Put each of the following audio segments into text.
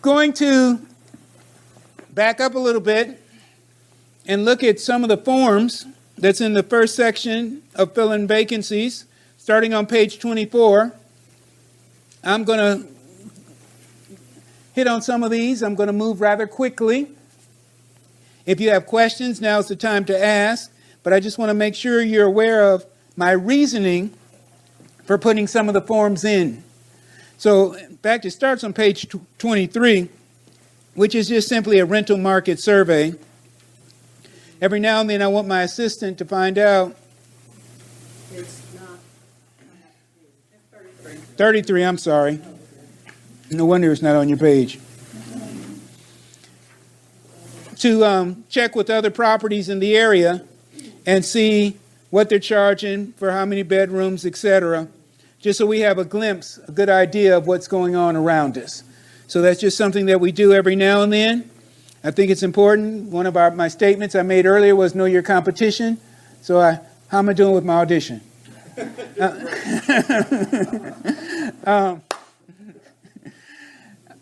going to back up a little bit and look at some of the forms that's in the first section of filling vacancies, starting on page 24. I'm going to hit on some of these. I'm going to move rather quickly. If you have questions, now's the time to ask, but I just want to make sure you're aware of my reasoning for putting some of the forms in. So, in fact, it starts on page 23, which is just simply a rental market survey. Every now and then I want my assistant to find out. It's not. It's 33. 33, I'm sorry. No wonder it's not on your page. To check with other properties in the area and see what they're charging for how many bedrooms, etc., just so we have a glimpse, a good idea of what's going on around us. So that's just something that we do every now and then. I think it's important. One of my statements I made earlier was know your competition. So how am I doing with my audition?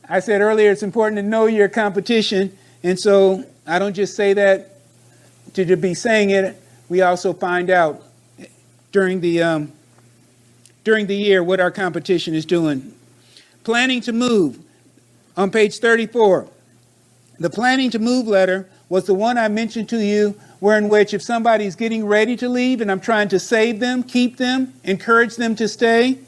I said earlier it's important to know your competition. And so I don't just say that to be saying it. We also find out during the year what our competition is doing. Planning to move. On page 34, the planning to move letter was the one I mentioned to you, in which if somebody's getting ready to leave and I'm trying to save them, keep them, encourage them to stay,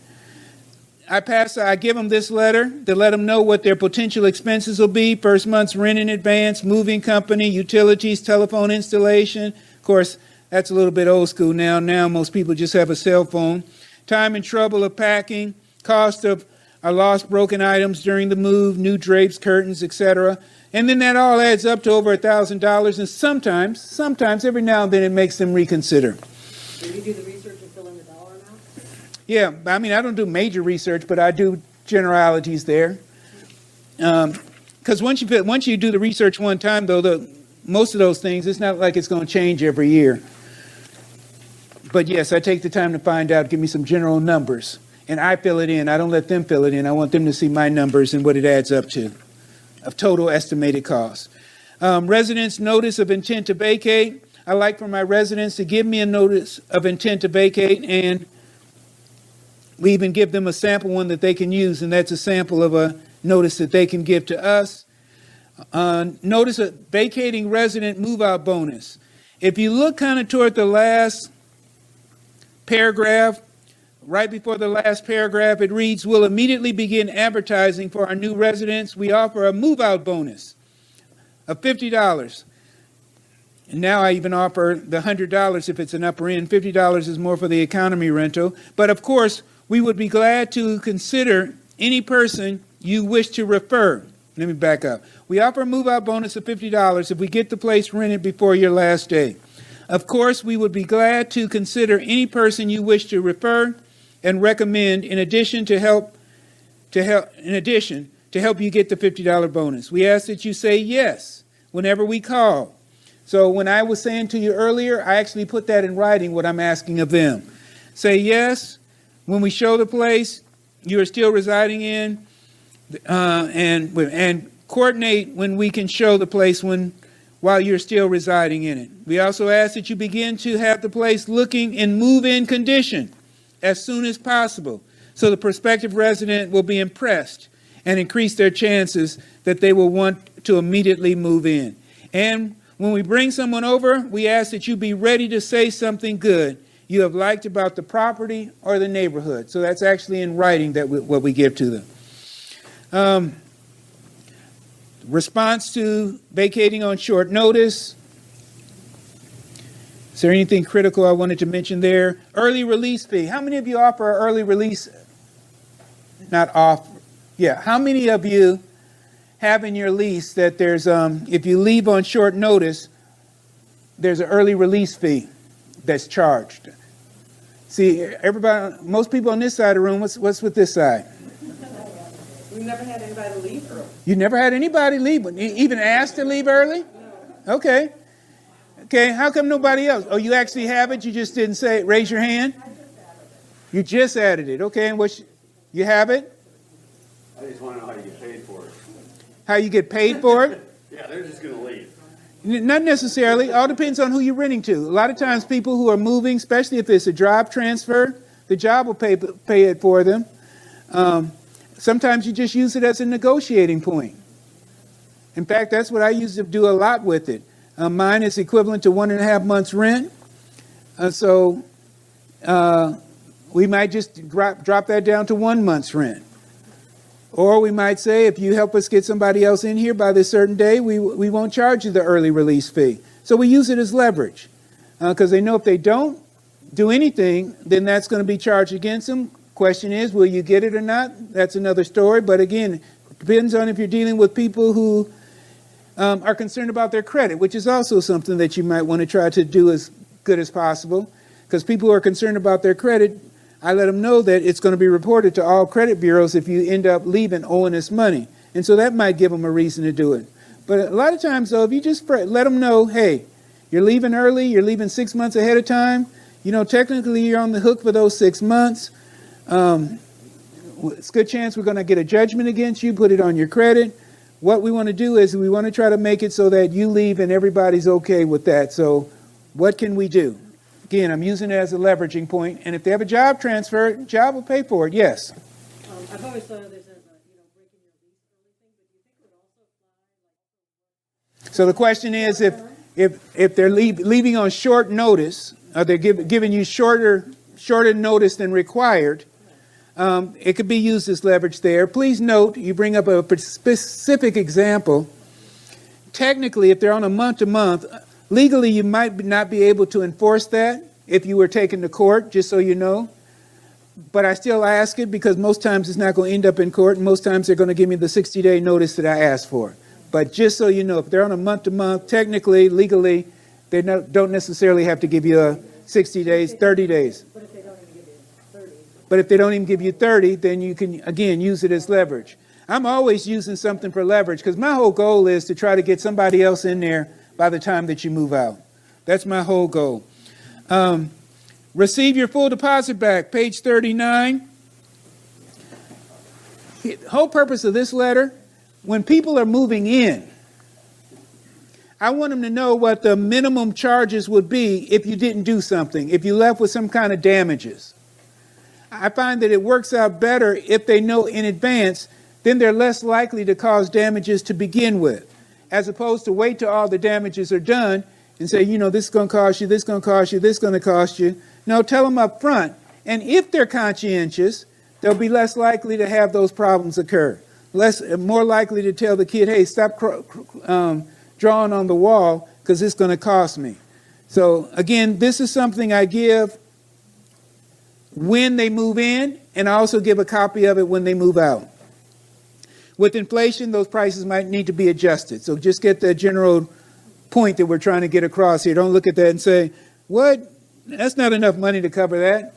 I give them this letter to let them know what their potential expenses will be: first month's rent in advance, moving company, utilities, telephone installation. Of course, that's a little bit old school now. Now most people just have a cell phone. Time and trouble of packing, cost of our lost broken items during the move, new drapes, curtains, etc. And then that all adds up to over $1,000. And sometimes, every now and then it makes them reconsider. Do you do the research and fill in the dollar amount? Yeah, I mean, I don't do major research, but I do generalities there. Because once you do the research one time, though, most of those things, it's not like it's going to change every year. But yes, I take the time to find out, give me some general numbers. And I fill it in. I don't let them fill it in. I want them to see my numbers and what it adds up to of total estimated costs. Residents' notice of intent to vacate. I like for my residents to give me a notice of intent to vacate, and we even give them a sample one that they can use, and that's a sample of a notice that they can give to us. Notice of vacating resident move-out bonus. If you look kind of toward the last paragraph, right before the last paragraph, it reads, "We'll immediately begin advertising for our new residents. We offer a move-out bonus of $50. And now I even offer the $100 if it's an upper end. $50 is more for the economy rental. But of course, we would be glad to consider any person you wish to refer." Let me back up. "We offer a move-out bonus of $50 if we get the place rented before your last day. Of course, we would be glad to consider any person you wish to refer and recommend in addition to help you get the $50 bonus. We ask that you say yes whenever we call." So when I was saying to you earlier, I actually put that in writing, what I'm asking of them. Say yes when we show the place you are still residing in, and coordinate when we can show the place while you're still residing in it. We also ask that you begin to have the place looking in move-in condition as soon as possible, so the prospective resident will be impressed and increase their chances that they will want to immediately move in. And when we bring someone over, we ask that you be ready to say something good you have liked about the property or the neighborhood. So that's actually in writing what we give to them. Response to vacating on short notice. Is there anything critical I wanted to mention there? Early release fee. How many of you offer an early release? How many of you have in your lease that there's, if you leave on short notice, there's an early release fee that's charged? See, everybody, most people on this side of the room, what's with this side? We've never had anybody leave early. You never had anybody leave, even asked to leave early? No. Okay. Okay, how come nobody else? Oh, you actually have it? You just didn't say it? Raise your hand. I just added it. You just added it. Okay, and you have it? I just want to know how you get paid for it. How you get paid for it? Yeah, they're just gonna leave. Not necessarily. All depends on who you're renting to. A lot of times people who are moving, especially if it's a job transfer, the job will pay it for them. Sometimes you just use it as a negotiating point. In fact, that's what I used to do a lot with it. Mine is equivalent to 1.5 months rent. So we might just drop that down to 1 month's rent. Or we might say, if you help us get somebody else in here by this certain day, we won't charge you the early release fee. So we use it as leverage because they know if they don't do anything, then that's going to be charged against them. Question is, will you get it or not? That's another story. But again, it depends on if you're dealing with people who are concerned about their credit, which is also something that you might want to try to do as good as possible. Because people who are concerned about their credit, I let them know that it's going to be reported to all credit bureaus if you end up leaving owing us money. And so that might give them a reason to do it. But a lot of times, though, if you just let them know, hey, you're leaving early, you're leaving 6 months ahead of time, technically you're on the hook for those 6 months. It's a good chance we're going to get a judgment against you, put it on your credit. What we want to do is we want to try to make it so that you leave and everybody's okay with that. So what can we do? Again, I'm using it as a leveraging point. And if they have a job transfer, job will pay for it, yes. I've always thought of this as breaking your lease or anything, but do you think it would also apply? So the question is, if they're leaving on short notice, or they're giving you shorter notice than required, it could be used as leverage there. Please note, you bring up a specific example. Technically, if they're on a month-to-month, legally you might not be able to enforce that if you were taken to court, just so you know. But I still ask it because most times it's not going to end up in court, and most times they're going to give me the 60-day notice that I asked for. But just so you know, if they're on a month-to-month, technically, legally, they don't necessarily have to give you a 60 days, 30 days. But if they don't even give you 30? But if they don't even give you 30, then you can, again, use it as leverage. I'm always using something for leverage because my whole goal is to try to get somebody else in there by the time that you move out. That's my whole goal. Receive your full deposit back, page 39. The whole purpose of this letter, when people are moving in, I want them to know what the minimum charges would be if you didn't do something, if you left with some kind of damages. I find that it works out better if they know in advance, then they're less likely to cause damages to begin with, as opposed to wait till all the damages are done and say, this is going to cost you, this is going to cost you, this is going to cost you. No, tell them up front. And if they're conscientious, they'll be less likely to have those problems occur. More likely to tell the kid, hey, stop drawing on the wall because it's going to cost me. So again, this is something I give when they move in, and I also give a copy of it when they move out. With inflation, those prices might need to be adjusted. So just get the general point that we're trying to get across here. Don't look at that and say, what? That's not enough money to cover that.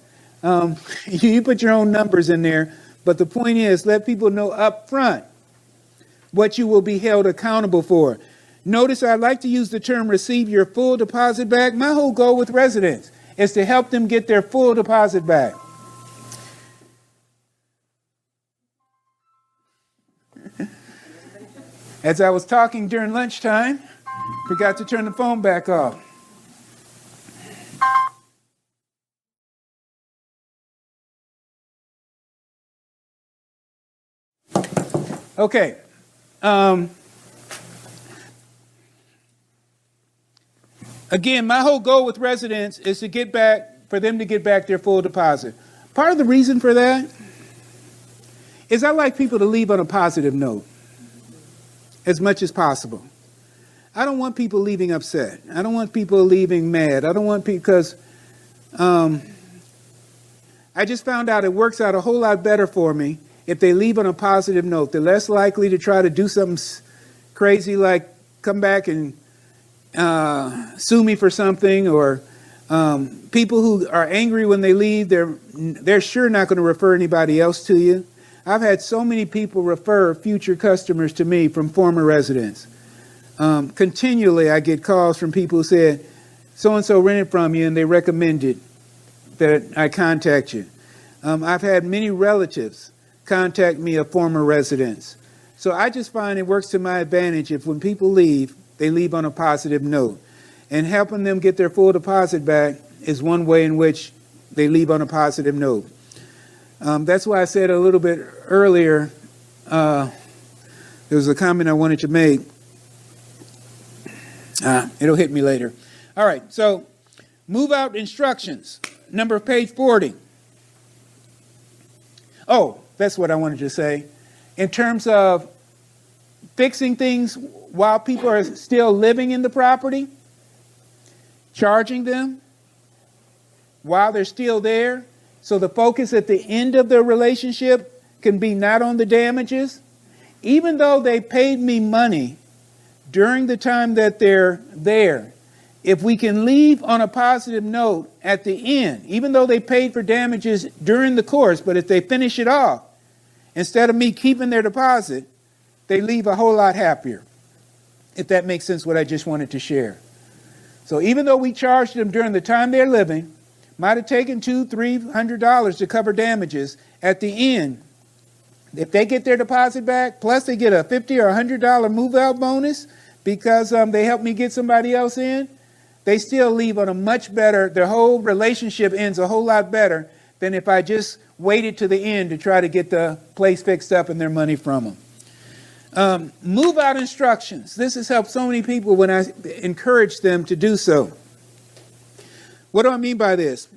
You put your own numbers in there. But the point is, let people know up front what you will be held accountable for. Notice I like to use the term receive your full deposit back. My whole goal with residents is to help them get their full deposit back. As I was talking during lunchtime, forgot to turn the phone back off. Okay. Again, my whole goal with residents is for them to get back their full deposit. Part of the reason for that is I like people to leave on a positive note as much as possible. I don't want people leaving upset. I don't want people leaving mad. I don't want people, because I just found out it works out a whole lot better for me if they leave on a positive note. They're less likely to try to do something crazy like come back and sue me for something, or people who are angry when they leave, they're sure not going to refer anybody else to you. I've had so many people refer future customers to me from former residents. Continually, I get calls from people who said, so-and-so rented from you and they recommended that I contact you. I've had many relatives contact me of former residents. So I just find it works to my advantage if when people leave, they leave on a positive note. And helping them get their full deposit back is one way in which they leave on a positive note. That's why I said a little bit earlier, there was a comment I wanted to make. It'll hit me later. All right, so move out instructions, page 40. Oh, that's what I wanted to say. In terms of fixing things while people are still living in the property, charging them while they're still there, so the focus at the end of the relationship can be not on the damages. Even though they paid me money during the time that they're there, if we can leave on a positive note at the end, even though they paid for damages during the course, but if they finish it off, instead of me keeping their deposit, they leave a whole lot happier. If that makes sense, what I just wanted to share. So even though we charged them during the time they're living, might have taken $200-300 to cover damages, at the end, if they get their deposit back, plus they get a $50 or $100 move-out bonus because they helped me get somebody else in, they still leave on a much better, their whole relationship ends a whole lot better than if I just waited to the end to try to get the place fixed up and their money from them. Move-out instructions. This has helped so many people when I encourage them to do so. What do I mean by this?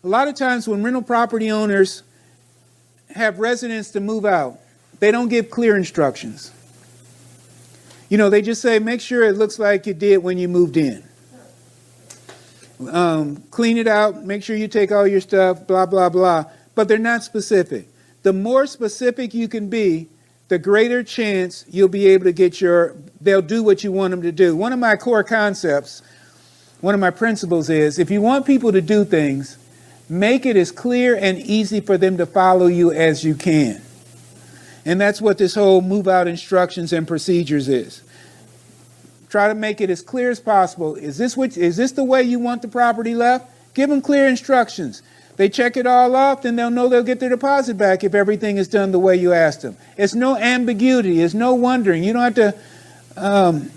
A lot of times when rental property owners have residents to move out, they don't give clear instructions. You know, they just say, make sure it looks like you did when you moved in. Clean it out, make sure you take all your stuff, blah, blah, blah. But they're not specific. The more specific you can be, the greater chance you'll be able to get they'll do what you want them to do. One of my core concepts, one of my principles is, if you want people to do things, make it as clear and easy for them to follow you as you can. And that's what this whole move out instructions and procedures is. Try to make it as clear as possible. Is this the way you want the property left? Give them clear instructions. They check it all off, then they'll know they'll get their deposit back if everything is done the way you asked them. It's no ambiguity. It's no wondering. You don't have to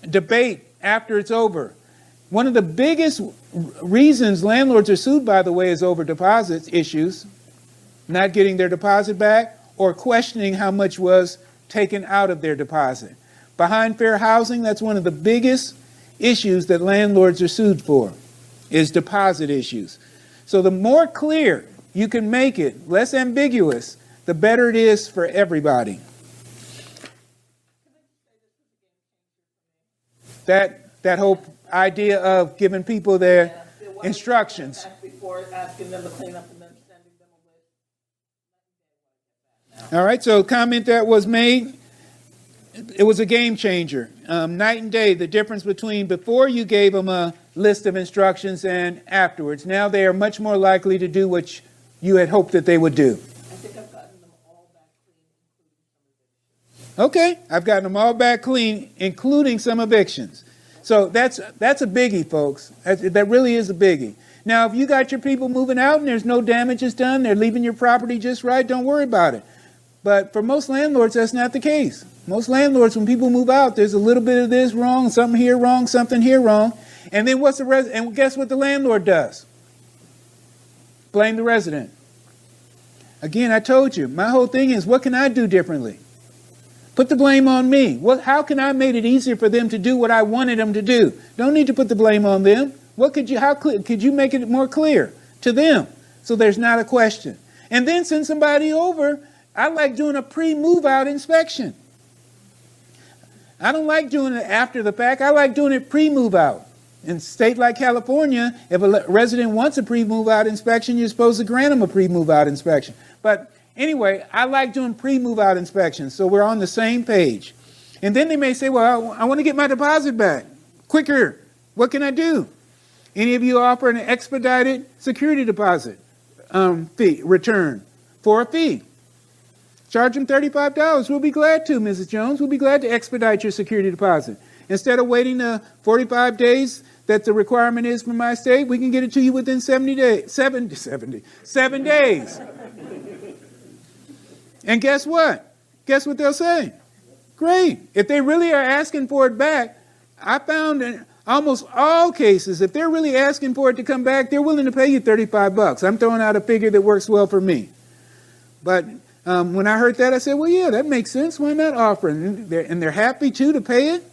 debate after it's over. One of the biggest reasons landlords are sued, by the way, is over deposit issues, not getting their deposit back or questioning how much was taken out of their deposit. Behind fair housing, that's one of the biggest issues that landlords are sued for, is deposit issues. So the more clear you can make it, less ambiguous, the better it is for everybody. That whole idea of giving people their instructions. Before asking them to clean up and then sending them away. All right, so comment that was made. It was a game changer. Night and day, the difference between before you gave them a list of instructions and afterwards. Now they are much more likely to do what you had hoped that they would do. I think I've gotten them all back clean. Okay, I've gotten them all back clean, including some evictions. So that's a biggie, folks. That really is a biggie. Now, if you got your people moving out and there's no damages done, they're leaving your property just right, don't worry about it. But for most landlords, that's not the case. Most landlords, when people move out, there's a little bit of this wrong, something here wrong, something here wrong. And then and guess what the landlord does? Blame the resident. Again, I told you, my whole thing is, what can I do differently? Put the blame on me. How can I make it easier for them to do what I wanted them to do? Don't need to put the blame on them. How could you make it more clear to them so there's not a question? And then send somebody over. I like doing a pre-move out inspection. I don't like doing it after the fact. I like doing it pre-move out. In a state like California, if a resident wants a pre-move out inspection, you're supposed to grant them a pre-move out inspection. But anyway, I like doing pre-move out inspections, so we're on the same page. And then they may say, well, I want to get my deposit back quicker. What can I do? Any of you offer an expedited security deposit fee return for a fee? Charge them $35. We'll be glad to, Mrs. Jones. We'll be glad to expedite your security deposit. Instead of waiting the 45 days that the requirement is from my state, we can get it to you within 7 days. And guess what? Guess what they'll say? great. If they really are asking for it back, I found in almost all cases, if they're really asking for it to come back, they're willing to pay you $35. I'm throwing out a figure that works well for me. But when I heard that, I said, well, yeah, that makes sense. Why not offer it? And they're happy, too, to pay it,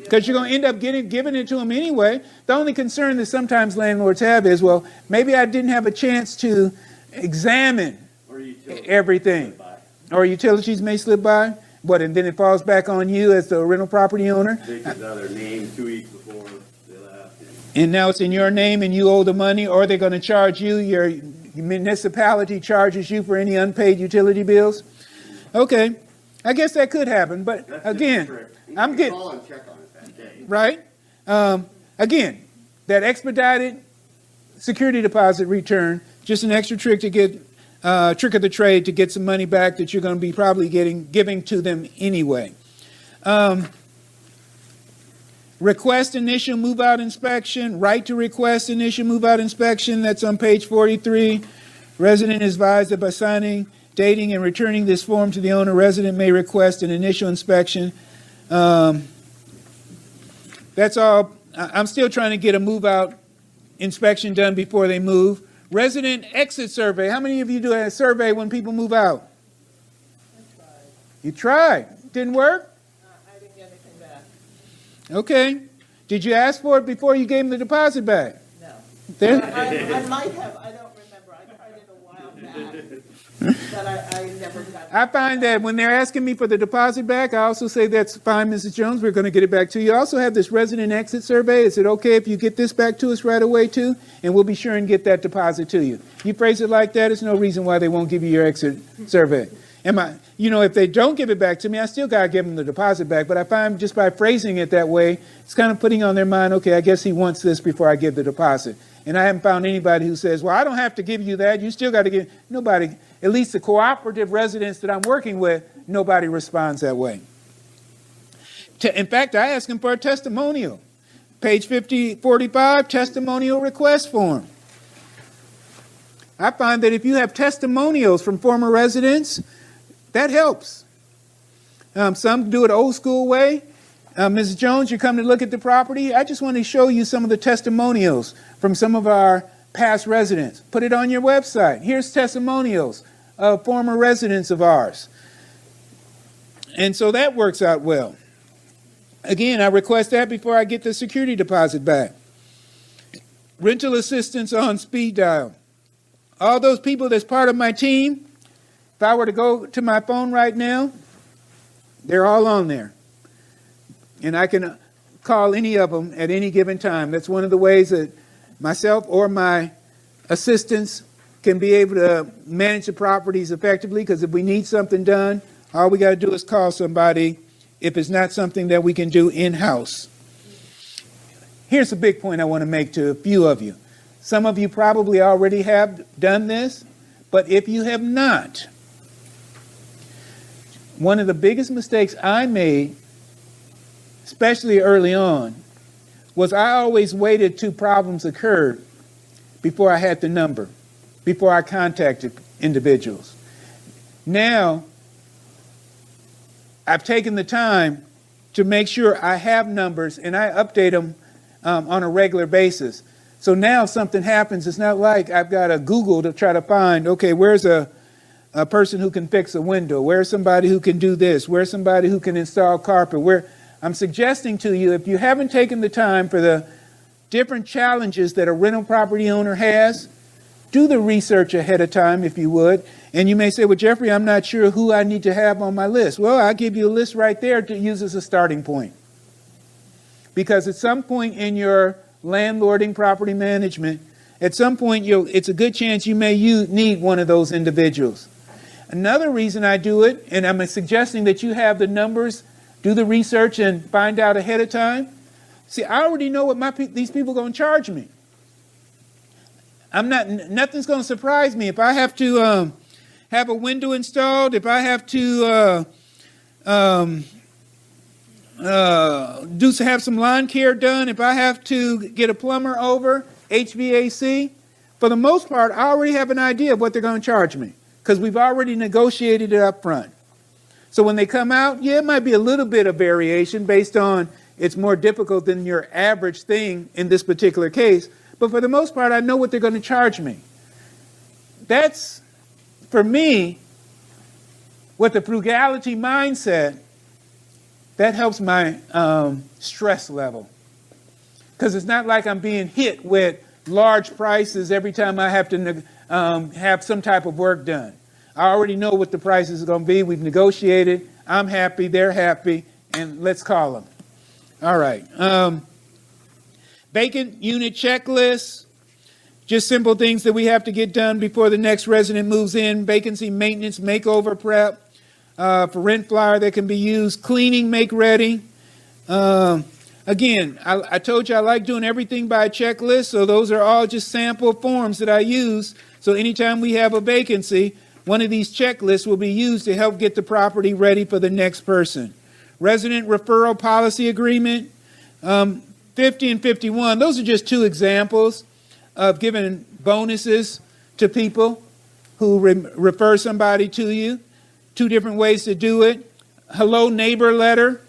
because you're going to end up giving it to them anyway. The only concern that sometimes landlords have is, well, maybe I didn't have a chance to examine everything. Or utilities may slip by. What, and then it falls back on you as the rental property owner? They put out their name 2 weeks before they left. And now it's in your name and you owe the money, or they're going to charge you, your municipality charges you for any unpaid utility bills? Okay, I guess that could happen, but again, I'm getting, Call and check on it that day. right? Again, that expedited security deposit return, just an extra trick to get, trick of the trade to get some money back that you're going to be probably giving to them anyway. Request initial move-out inspection, right to request initial move-out inspection, that's on page 43. Resident is advised that by signing, dating, and returning this form to the owner, resident may request an initial inspection. That's all. I'm still trying to get a move-out inspection done before they move. Resident exit survey. How many of you do a survey when people move out? You tried. Didn't work? I didn't get anything back. Okay. Did you ask for it before you gave them the deposit back? No. Then, I might have, I don't remember. I tried it a while back, but I never got it. I find that when they're asking me for the deposit back, I also say, that's fine, Mrs. Jones, we're going to get it back to you. I also have this resident exit survey. Is it okay if you get this back to us right away too? And we'll be sure and get that deposit to you. You phrase it like that, there's no reason why they won't give you your exit survey. If they don't give it back to me, I still got to give them the deposit back. But I find just by phrasing it that way, it's kind of putting on their mind, okay, I guess he wants this before I give the deposit. And I haven't found anybody who says, well, I don't have to give you that. You still got to give. Nobody, at least the cooperative residents that I'm working with, nobody responds that way. In fact, I asked them for a testimonial. Page 45, testimonial request form. I find that if you have testimonials from former residents, that helps. Some do it old school way. Mrs. Jones, you come to look at the property. I just want to show you some of the testimonials from some of our past residents. Put it on your website. Here's testimonials of former residents of ours. And so that works out well. Again, I request that before I get the security deposit back. Rental assistance on speed dial. All those people that's part of my team, if I were to go to my phone right now, they're all on there. And I can call any of them at any given time. That's one of the ways that myself or my assistants can be able to manage the properties effectively, because if we need something done, all we got to do is call somebody if it's not something that we can do in-house. Here's a big point I want to make to a few of you. Some of you probably already have done this, but if you have not, one of the biggest mistakes I made, especially early on, was I always waited till problems occurred before I had the number, before I contacted individuals. Now, I've taken the time to make sure I have numbers and I update them on a regular basis. So now if something happens, it's not like I've got to Google to try to find, okay, where's a person who can fix a window? Where's somebody who can do this? Where's somebody who can install carpet? I'm suggesting to you, if you haven't taken the time for the different challenges that a rental property owner has, do the research ahead of time, if you would. And you may say, well, Jeffrey, I'm not sure who I need to have on my list. Well, I'll give you a list right there to use as a starting point. Because at some point in your landlording property management, at some point, it's a good chance you may need one of those individuals. Another reason I do it, and I'm suggesting that you have the numbers, do the research and find out ahead of time. See, I already know what these people are going to charge me. Nothing's going to surprise me. If I have to have a window installed, if I have to have some lawn care done, if I have to get a plumber over, HVAC, for the most part, I already have an idea of what they're going to charge me, because we've already negotiated it up front. So when they come out, yeah, it might be a little bit of variation based on it's more difficult than your average thing in this particular case. But for the most part, I know what they're going to charge me. That's, for me, with the frugality mindset, that helps my stress level. Because it's not like I'm being hit with large prices every time I have to have some type of work done. I already know what the price is going to be. We've negotiated. I'm happy. They're happy. And let's call them. All right. Vacant unit checklist. Just simple things that we have to get done before the next resident moves in. Vacancy maintenance, makeover prep. For rent flyer that can be used. Cleaning, make ready. Again, I told you I like doing everything by a checklist. So those are all just sample forms that I use. So anytime we have a vacancy, one of these checklists will be used to help get the property ready for the next person. Resident referral policy agreement, 50 and 51. Those are just two examples of giving bonuses to people who refer somebody to you. Two different ways to do it. Hello neighbor letter,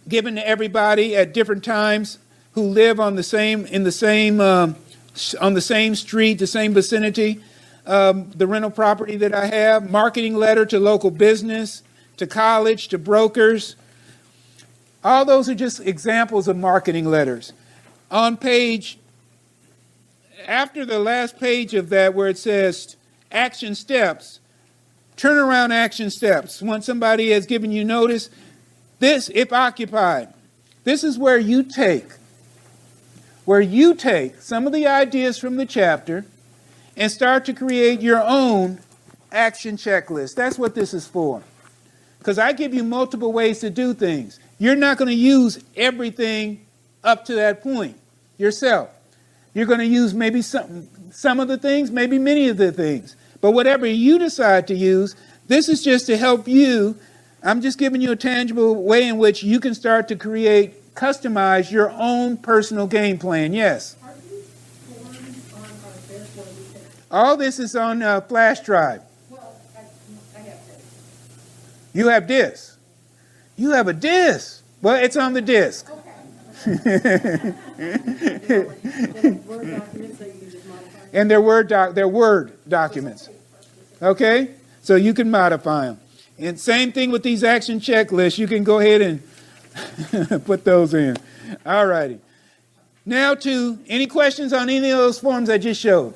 given to everybody at different times who live on the same street, the same vicinity. The rental property that I have, marketing letter to local business, to college, to brokers. All those are just examples of marketing letters. On page, after the last page of that where it says action steps, turnaround action steps. Once somebody has given you notice, this, if occupied, this is where you take some of the ideas from the chapter and start to create your own action checklist. That's what this is for. Because I give you multiple ways to do things. You're not going to use everything up to that point yourself. You're going to use maybe some of the things, maybe many of the things. But whatever you decide to use, this is just to help you. I'm just giving you a tangible way in which you can start to customize your own personal game plan. Yes? Are these forms on our desk or we can? All this is on flash drive. Well, I have this. You have disc. You have a disc. Well, it's on the disc. Okay. They're Word documents that you can just modify. And they're Word documents. Okay? So you can modify them. And same thing with these action checklists. You can go ahead and put those in. All righty. Now to any questions on any of those forms I just showed?